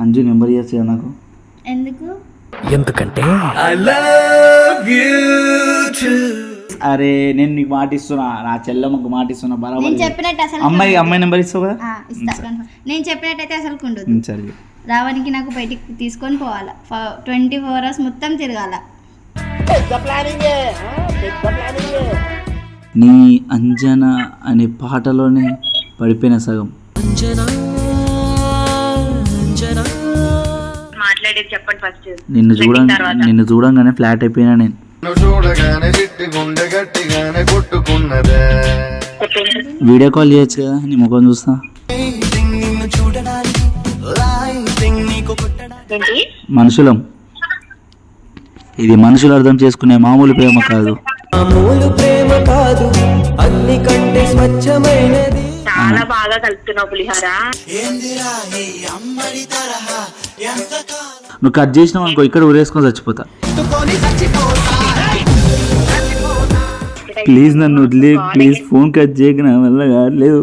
Anju number ఇవ్వచ్చు కదా నాకు. ఎందుకు? ఎందుకంటే అరే నేను నీకు మాట ఇస్తున్నా, నా చెల్లెమ్మకు మాట ఇస్తున్నా బరాబర్. నేను చెప్పినట్టు అసలు అమ్మాయి నెంబర్ ఇస్తావు కదా. ఇస్తా. నేను చెప్పినట్టయితే అసలు ఉండదు. సరే రావడానికి నాకు బయటికి తీసుకొని పోవాలా, 24 hours మొత్తం తిరగాల. నీ అంజన అనే పాటలోనే పడిపోయిన సగం. మాట్లాడేది చెప్పండి ఫస్ట్. నిన్ను చూడంగానే ఫ్లాట్ అయిపోయినా నేను. వీడియో కాల్ చేయొచ్చు కదా, నీ ముఖం చూస్తా. మనుషులం, ఇది మనుషులు అర్థం చేసుకునే మామూలు ప్రేమ కాదు. చాలా బాగా కలుపుతున్నావు పులిహార. నువ్వు కట్ చేసినావు అనుకో, ఇక్కడ ఊరేసుకొని చచ్చిపోతా. ప్లీజ్ నన్ను వదిలే, ప్లీజ్. ఫోన్ కట్ చేయక నా వల్ల కావట్లేదు.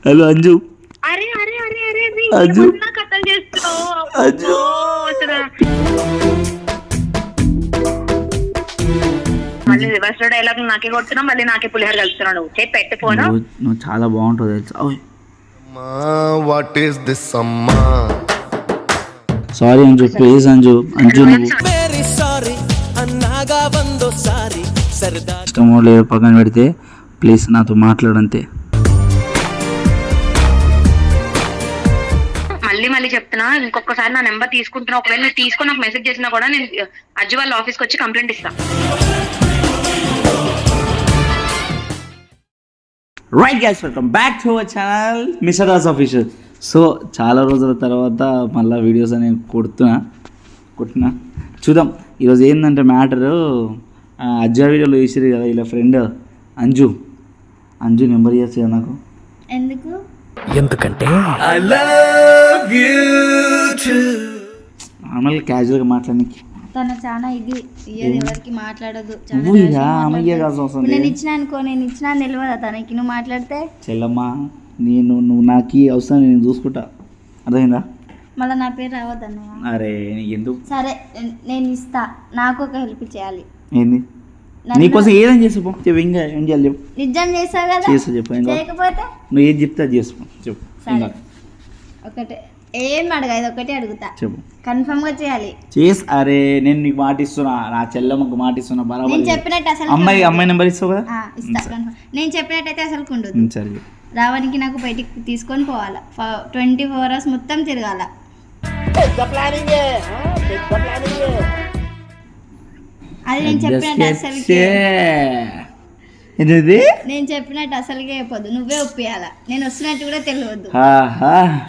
హలో అంజు. అరే అరే అరే అరే అంజు కథలు చేస్తున్నావు. అంజు మళ్ళీ రివర్స్ లో డైలాగ్ నాకే కొడుతున్నావు, మళ్ళీ నాకే పులిహార కలుపుతున్నావు. నువ్వు చెప్పి పెట్టిపోను. నువ్వు చాలా బాగుంటుంది తెలుసా. వాట్ ఈస్ దిస్ అమ్మా? Sorry Anju, please Anju. అంజు నువ్వు ఇష్టమో లేదో పక్కన పెడితే ప్లీజ్ నాతో మాట్లాడంతే. మళ్ళీ చెప్తున్నా, ఇంకొకసారి నా నెంబర్ తీసుకుంటున్నా. ఒకవేళ నువ్వు తీసుకొని నాకు మెసేజ్ చేసినా కూడా నేను అజ్జు వాళ్ళ ఆఫీస్కి వచ్చి కంప్లైంట్ ఇస్తా. Right guys, welcome back to our channel mister Raj official. So చాలా రోజుల తర్వాత మళ్ళీ వీడియోస్ అనేవి కొట్టినా చూద్దాం. ఈరోజు ఏంటంటే మ్యాటరు, అజ్జా వీడియోలో చూసారు కదా ఇలా ఫ్రెండ్ అంజు నెంబర్ ఇవ్వచ్చు కదా నాకు. ఎందుకు? ఎందుకంటే నార్మల్గా క్యాజువల్గా మాట్లాడడానికి. తను చాలా ఇది ఎవరికి మాట్లాడదు. నేను ఇచ్చిన అనుకో, నేను ఇచ్చిన తెలియదా తనకి? నువ్వు మాట్లాడితే చెల్లమ్మా, నువ్వు నాకు అవసరం, నేను చూసుకుంటా. అర్థమైందా? మళ్ళీ నా పేరు రావద్దన్నయ్య. అరే ఎందుకు? సరే నేను ఇస్తా, నాకు ఒక హెల్ప్ చేయాలి. ఏంది? నీకోసం ఏదని చేసుకో చెప్పు. ఇంకా ఏం చేయాలి చెప్పు. నిజం చేస్తావు కదా, చేస్తా చెప్పు. చేయకపోతే నువ్వు ఏది చెప్తే అది చేసుకో చెప్పు. ఒకటే ఏం అడగా, ఇది ఒకటే అడుగుతా, చెప్పు. కన్ఫర్మ్ గా చేయాలి. అరే నేను నీకు మాట ఇస్తున్నా, నా చెల్లెమ్మకు మాట ఇస్తున్నా బరాబర్. నేను చెప్పినట్టు అసలు అమ్మాయి నెంబర్ ఇస్తావు కదా. ఇస్తా. నేను చెప్పినట్టయితే అసలు ఉండదు. సరే రావడానికి నాకు బయటికి తీసుకొని పోవాలా, 24 hours మొత్తం తిరగాల. అది నేను చెప్పినట్టు అసలుకే నేను చెప్పినట్టు అసలుకే చెప్పొద్దు, నువ్వే ఒప్పియాలా. నేను వస్తున్నట్టు కూడా తెలియదు.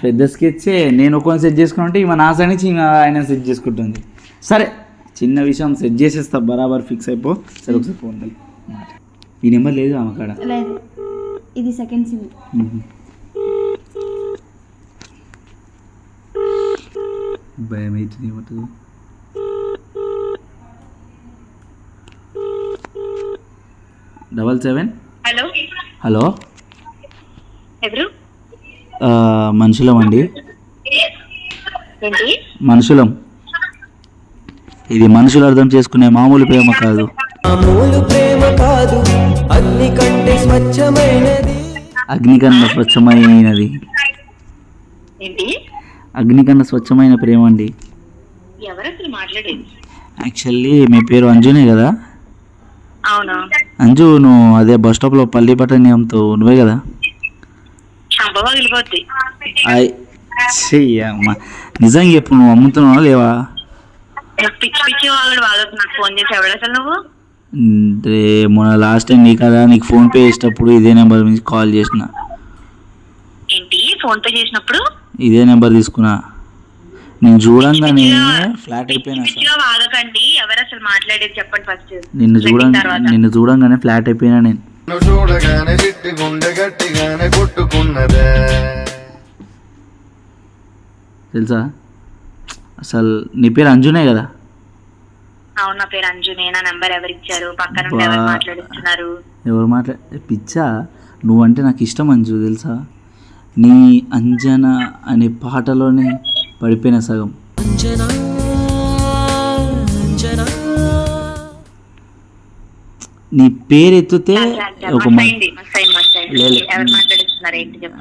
పెద్ద స్కెచ్చే. నేను ఒక్కొని సెట్ చేసుకుంటే ఈమె నా సైడ్ నుంచి ఆయన సెట్ చేసుకుంటుంది. సరే చిన్న విషయం సెట్ చేసేస్తా, బరాబర్ ఫిక్స్ అయిపో. సరే ఒకసారి ఫోన్ ఈ నెంబర్ లేదు ఆమె కాడ. లేదు, ఇది సెకండ్ సిమ్. భయం అవుతుంది ఏమంటుంది. డబల్ 7. హలో ఎవరు? మనుషులం అండి, మనుషులం. ఇది మనుషులు అర్థం చేసుకునే మామూలు ప్రేమ కాదు. అగ్ని కన్నా స్వచ్ఛమైనది. అగ్ని కన్నా స్వచ్ఛమైన ప్రేమ అండి. యాక్చువల్లీ మీ పేరు అంజునే కదా? అవునా అంజు, నువ్వు అదే బస్ స్టాప్లో పల్లి పట్టణంతో నువ్వే కదా? అమ్మా నిజంగా చెప్పు, నువ్వు అమ్ముతున్నావా లేవా? మొన్న లాస్ట్ టైం నీ కదా, నీకు ఫోన్ పే చేసేటప్పుడు ఇదే నెంబర్ నుంచి కాల్ చేసిన. ఇదే నెంబర్ తీసుకున్నా. నేను చూడంగానే ఫ్లాట్ అయిపోయినా. నిన్ను చూడంగానే ఫ్లాట్ అయిపోయినా నేను. తెలుసా అసలు నీ పేరు అంజునే కదా? అవును, నా పేరు అంజునే. నా నంబర్ ఎవరు ఇచ్చారు? పక్కన మాట్లాడుతున్నారు. ఎవరు పిచ్చా? నువ్వంటే నాకు ఇష్టం అంజు, తెలుసా? నీ అంజన అనే పాటలోనే పడిపోయిన సగం. నీ పేరు ఎత్తితే ఒక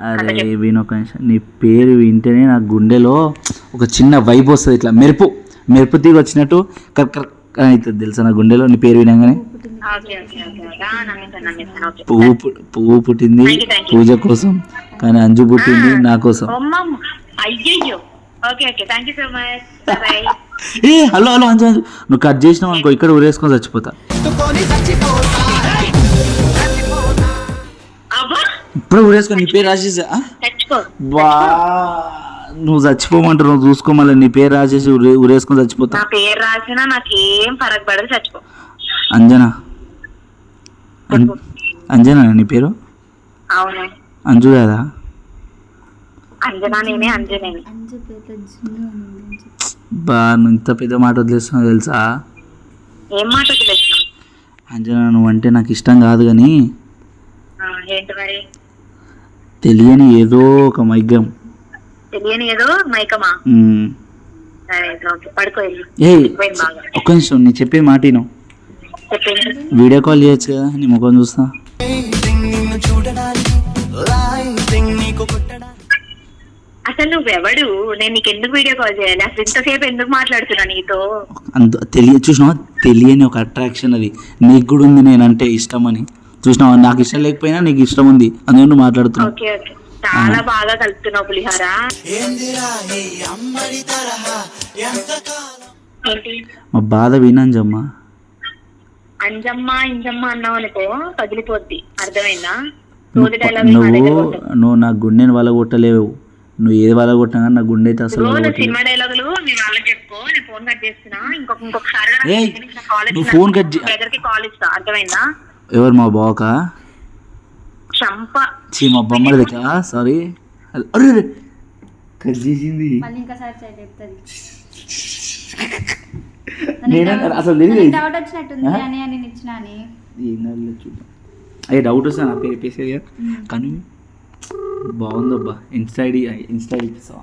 అరే వినొక నిమిషం, నీ పేరు వింటేనే నా గుండెలో ఒక చిన్న వైబ్ వస్తుంది, ఇట్లా మెరుపు తీగ వచ్చినట్టు కరెక్ట్ అవుతుంది తెలుసా నా గుండెలో నీ పేరు వినగానే. పువ్వు పుట్టింది పూజ కోసం, కానీ అంజు పుట్టింది నా కోసం. ఏ హలో అంజు నువ్వు కట్ చేసినావు అనుకో ఇక్కడ ఊరేసుకొని చచ్చిపోతా. ఇప్పుడు ఊరేసుకొని నీ పేరు రాసేసా బా, నువ్వు చచ్చిపోమంటారు, నువ్వు చూసుకోమల్ల నీ పేరు రాసేసి ఊరేసుకొని చచ్చిపోతా. పేరు రాసినా నాకేం ఫరక్ పడదు, చచ్చిపో. అంజనా నీ పేరు? అవును అంజు కదా? అంజనా నేనే, అంజనేని. బా నువ్వు ఇంత పెద్ద మాట వదిలేస్తున్నావు తెలుసా? ఏం మాట వదిలేస్తున్నావు? అంజనా నువ్వు అంటే నాకు ఇష్టం కాదు కానీ ఏంటి మరి? తెలియని ఏదో ఒక మైకం. తెలియని ఏదో మైకమా? పడుకో. ఏ ఒక్క నిమిషం, నీ చెప్పే మాట విను. వీడియో కాల్ చేయొచ్చు కదా, నీ ముఖం చూస్తా. అసలు నువ్వెవడు? నేను నీకు ఎందుకు వీడియో కాల్ చేయాలి? అసలు ఇంతసేపు ఎందుకు మాట్లాడుతున్నా నీతో? చూసినావా, తెలియని ఒక అట్రాక్షన్ అది నీకు కూడా ఉంది, నేనంటే ఇష్టం అని. చూసినావా, నాకు ఇష్టం లేకపోయినా నీకు ఇష్టం ఉంది, అందుకని నువ్వు మాట్లాడుతున్నావు. చాలా బాగా కలుపుతున్నావు పులిహార. మా బాధ వినంజమ్మా. అంజమ్మ ఇంజమ్మ అన్నావు అనుకో పగిలిపోద్ది, అర్థమైందా? నువ్వు నా గుండెని వలగొట్టలేవు, నువ్వు ఏది వలగొట్టినా నా గుండె అయితే అసలు. సినిమా డైలాగులు నేను వాళ్ళకి చెప్పుకో, నేను ఫోన్ కట్ చేస్తున్నా. ఇంకొకసారి నువ్వు ఫోన్ కట్ కాల్ ఇస్తా, అర్థమైందా? ఎవరు మా బావకా? చంప మా బొమ్మల దగ్గర. సారీ అరే కట్ చేసింది. అసలు అయ్యే డౌట్ వస్తా నా పేరు పేసేది కానీ బాగుందబ్బా. ఇన్స్టైడ్ ఇప్పిస్తావా?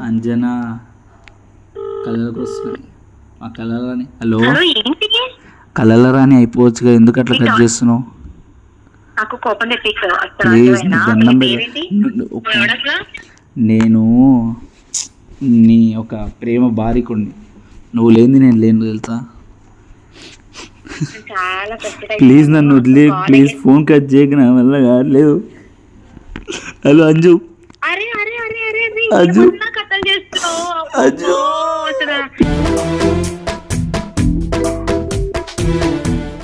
అంజనా కలర్కి వస్తున్నాయి మా కలర్ని. హలో కలర్ని అయిపోవచ్చు కదా, ఎందుకు అట్లా కట్ చేస్తున్నావు? ప్లీజ్ దండం నేను నీ ఒక ప్రేమ బారికుండి, నువ్వు లేని నేను లేను తెలుసా? ప్లీజ్ నన్ను వదిలే, ప్లీజ్ ఫోన్ కట్ చేయక నా వల్ల కావట్లేదు. హలో అంజు, అంజు అంజు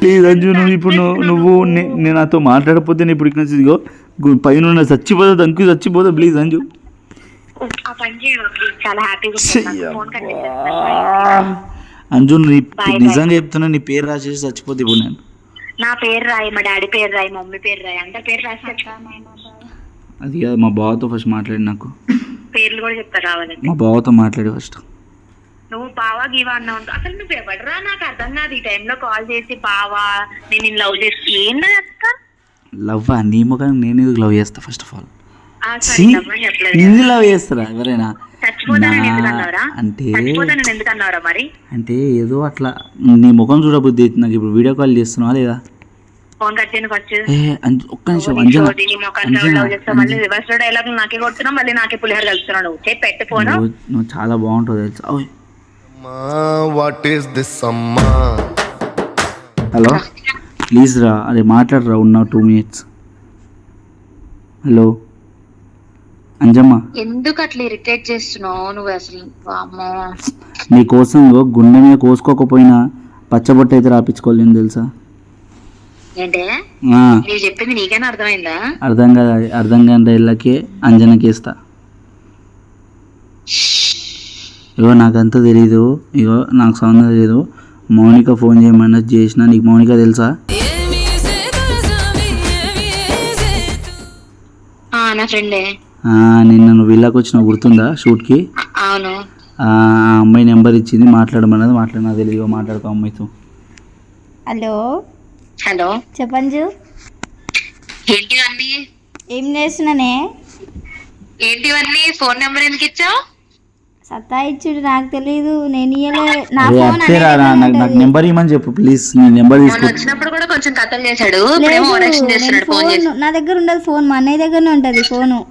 ప్లీజ్ అంజు, నువ్వు ఇప్పుడు నేను నాతో మాట్లాడకపోతే నేను ఇప్పుడు ఇక్కడ ఇదిగో పైన చచ్చిపోతా, దానికి చచ్చిపోతా. ప్లీజ్ అంజు. అంజు నిజంగా చెప్తున్నా, నీ పేరు రాసేసి చచ్చిపోతే ఇప్పుడు నేను. నా పేరు రాయి, మా డాడీ పేరు రాయి, మమ్మీ పేరు రాయి, అంత పేరు రాసి. అది కాదు, మా బావతో ఫస్ట్ మాట్లాడి, నాకు పేర్లు కూడా చెప్తా కావాలి. మా బావతో మాట్లాడి ఫస్ట్. నువ్వు బావా గీవా అన్నావు, అసలు నువ్వు ఎవడరా? నాకు అర్థం కాదు. ఈ టైంలో కాల్ చేసి బావా నేను లవ్ చేసి ఏంటో చెప్తా. లవ్ నీ ముఖం నేను ఎందుకు లవ్ చేస్తా? ఫస్ట్ ఆఫ్ ఆల్ నిన్ను లవ్ చేస్తారా ఎవరైనా? అంటే ఏదో అట్లా నీ ముఖం చూడబుద్ధి అవుతుంది నాకు. ఇప్పుడు వీడియో కాల్ చేస్తున్నావా లేదా? ఫోన్ కట్ చేయను ఫస్ట్. ఒక్క నిమిషం అంజనా, నువ్వు చాలా బాగుంటావు తెలుసా? హలో ప్లీజ్ రా, అదే మాట్లాడరా, ఉన్నావు 2 minutes. హలో అంజమ్మ, ఎందుకు అట్లా ఇరిటేట్ చేస్తున్నావు నువ్వు అసలు? నీ కోసం గుండె మీద కోసుకోకపోయినా పచ్చబొట్టు అయితే రాపించుకోలేను తెలుసా? చెప్పింది నీకైనా అర్థమైందా? అర్థం కాని ఇళ్ళకే అంజనకి ఇస్తా. ఇగో నాకంతా తెలీదు, ఇగో నాకు సౌండ్ తెలీదు. మౌనిక ఫోన్ చేయమన్నా చేసిన. నీకు మౌనిక తెలుసా? నా ఫ్రెండే. నిన్న నువ్వు ఇళ్ళకి వచ్చినావు గుర్తుందా షూట్కి? అవును. ఆ అమ్మాయి నెంబర్ ఇచ్చింది, మాట్లాడమన్నది. మాట్లాడినా తెలియదు, మాట్లాడుకో అమ్మాయితో. Hello hello, చెప్పంజు. ఏంటివన్నీ ఏం చేస్తున్నానే? ఏంటివన్నీ? ఫోన్ నెంబర్ ఎందుకు ఇచ్చావు? సత్తా ఇచ్చుడు నాకు తెలీదు, నేను ఇయ్యలే. నా అరే ఫోన్ అత్తేరా నాకు నెంబర్ ఇవ్వమని చెప్పు ప్లీజ్. నేను నెంబర్ మొన్న తీసుకుంటా. వచ్చినప్పుడు కూడా కొంచెం కథలు చేశాడు, ఇప్పుడేమో ఓవరాక్షన్ చేస్తున్నాడు ఫోన్ చేసి. నా దగ్గర ఉండదు ఫోన్, మా అన్నయ్య దగ్గరనే ఉంటది ఫోను.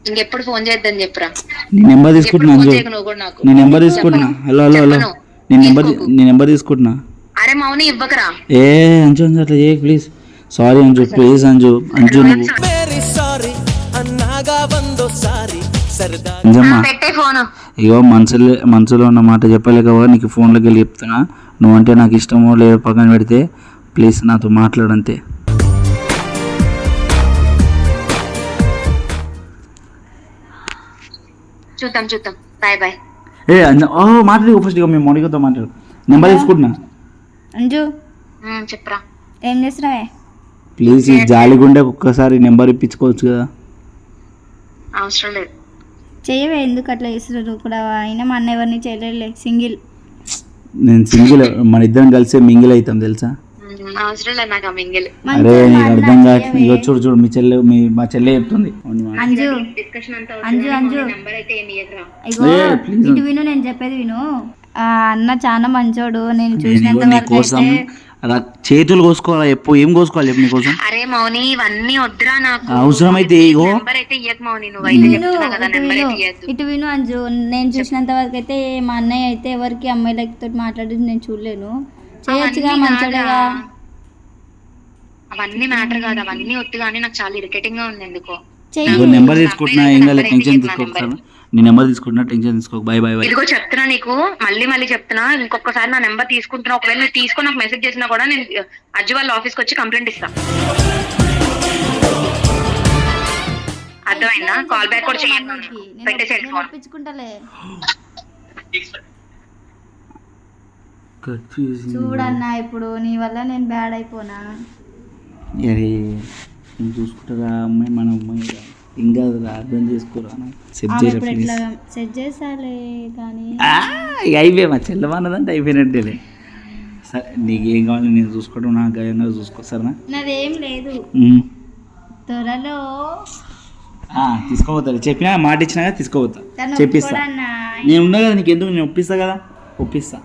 ఇంకెప్పుడు ఫోన్ చేద్దని చెప్పురా. నీ నెంబర్ తీసుకుంటున్నా అంజు. నువ్వు కూడా నాకు నీ నెంబర్ తీసుకుంటున్నా. హలో హలో హలో, నీ నెంబర్ తీసుకుంటున్నా. అరే మౌని ఇవ్వకరా. ఏ అంజు అంజు అట్లా చేయ please. Sorry Anju please. Anju Anju నువ్వు అంజమ్మ పెట్టే ఫోన్. ఇగో మనసులో ఉన్న మాట చెప్పలేకపోతే నీకు ఫోన్లోకి వెళ్ళి చెప్తున్నా. నువ్వంటే నాకు ఇష్టమో లేదో పక్కన పెడితే ప్లీజ్ నాతో మాట్లాడంతే. చూద్దాం బాయ్ బాయ్. ఏ అంజ మాట్లాడు ఫస్ట్. ఇక మేము మౌనికతో మాట్లాడు. నెంబర్ తీసుకుంటున్నా. అంజు చెప్పరా. ఏం చేస్తున్నావే? ప్లీజ్ ఈ జాలిగుండే ఒక్కసారి నెంబర్ ఇప్పించుకోవచ్చు కదా. అవసరం లేదు. చెయ్యవే, ఎందుకు అట్లా చేస్తున్నారు కూడా? అయినా మా అన్న ఎవరిని చేయలేదులే, సింగిల్. నేను సింగిల్, మన ఇద్దరం కలిసి మింగిల్ అవుతాం తెలుసా. అవసరం లేదు నాకు ఆ మింగిల్. అరే నీకు అర్థం కాదు. ఇగో చూడు మా చెల్లె చెప్తుంది. అంజు డిస్కషన్ అంతా అంజు నెంబర్ అయితే ఏమి ఇవ్వకరా. ఇగో ఇటు విను, నేను చెప్పేది విను. ఆ అన్న చాలా మంచోడు, నేను చూసినంత వరకు నీకోసం అయితే. చేతులు కోసుకోవాలా చెప్పు, ఏం కోసుకోవాలి చెప్పు నీకోసం. అరే మౌని ఇవన్నీ వద్దురా నాకు. అవసరమైతే ఇగో నెంబర్ అయితే ఇయ్యక మౌని, నువ్వైతే చెప్తున్నా కదా నెంబర్ అయితే ఇయ్యద్దు. ఇటు విను అంజు, నేను చూసినంత వరకు అయితే మా అన్నయ్య అయితే ఎవరికి అమ్మాయిలతో మాట్లాడేది నేను చూడలేను. చేయొచ్చుగా, మంచోడేగా. అవన్నీ మ్యాటర్ కాదు, అవన్నీ వద్దు. కానీ నాకు చాలా ఇరిటేటింగ్ గా ఉంది ఎందుకో. నెంబర్ తీసుకుంటున్నా, ఏం కాదు, టెన్షన్ తీసుకోక. నీ నెంబర్ తీసుకుంటున్నా, టెన్షన్ తీసుకోక. Bye bye bye. ఇదిగో చెప్తున్నా నీకు, మళ్ళీ చెప్తున్నా, ఇంకొకసారి నా నెంబర్ తీసుకుంటున్నా. ఒకవేళ నువ్వు తీసుకొని నాకు మెసేజ్ చేసినా కూడా నేను అజ్జు వాళ్ళ ఆఫీస్కి వచ్చి కంప్లైంట్ ఇస్తా. అర్థమైందా? కాల్ బ్యాక్ కూడా చేయను, పెట్టేసేయండి ఫోన్. ఒప్పించుకుంటలే. చూడన్నా ఇప్పుడు నీ వల్ల నేను బ్యాడ్ అయిపోనా? అరే నేను చూసుకుంటారా అమ్మాయి, మన అమ్మాయి ఇంకా అర్థం చేసుకోరా. సెట్ చేసాలే కానీ ఇక అయిపోయి మా చెల్లమన్నదంటే అయిపోయినట్టేలే. సరే నీకేం కావాలి నేను చూసుకోవడం, నాకు గాయంగా చూసుకో సరేనా. నాదేం లేదు, త్వరలో తీసుకోపోతా. చెప్పినా మాట ఇచ్చినా కదా తీసుకోపోతా, చెప్పిస్తా. నేను ఉన్నా కదా నీకు, ఎందుకు నేను ఒప్పిస్తా కదా, ఒప్పిస్తా.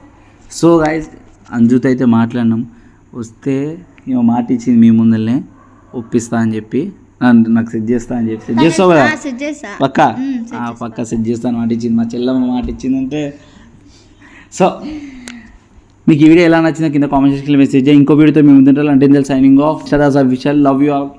సో గైస్ అంజుతో అయితే మాట్లాడినాం. వస్తే ఏమో మాట ఇచ్చింది మీ ముందరనే, ఒప్పిస్తా అని చెప్పి, నాకు సెట్ చేస్తా అని చెప్పి. సెట్ చేస్తావు కదా పక్కా సెట్ చేస్తాను మాట ఇచ్చింది. మా చెల్లమ్మ మాట ఇచ్చిందంటే. సో మీకు ఈ వీడియో ఎలా నచ్చిందో కింద కామెంట్ సెక్షన్లో మెసేజ్ చేయండి. ఇంకో వీడియోతో మేము ముందుంటారు. అంటే సైనింగ్ ఆఫ్. షదాస్ ఆఫీషియల్. Love you all.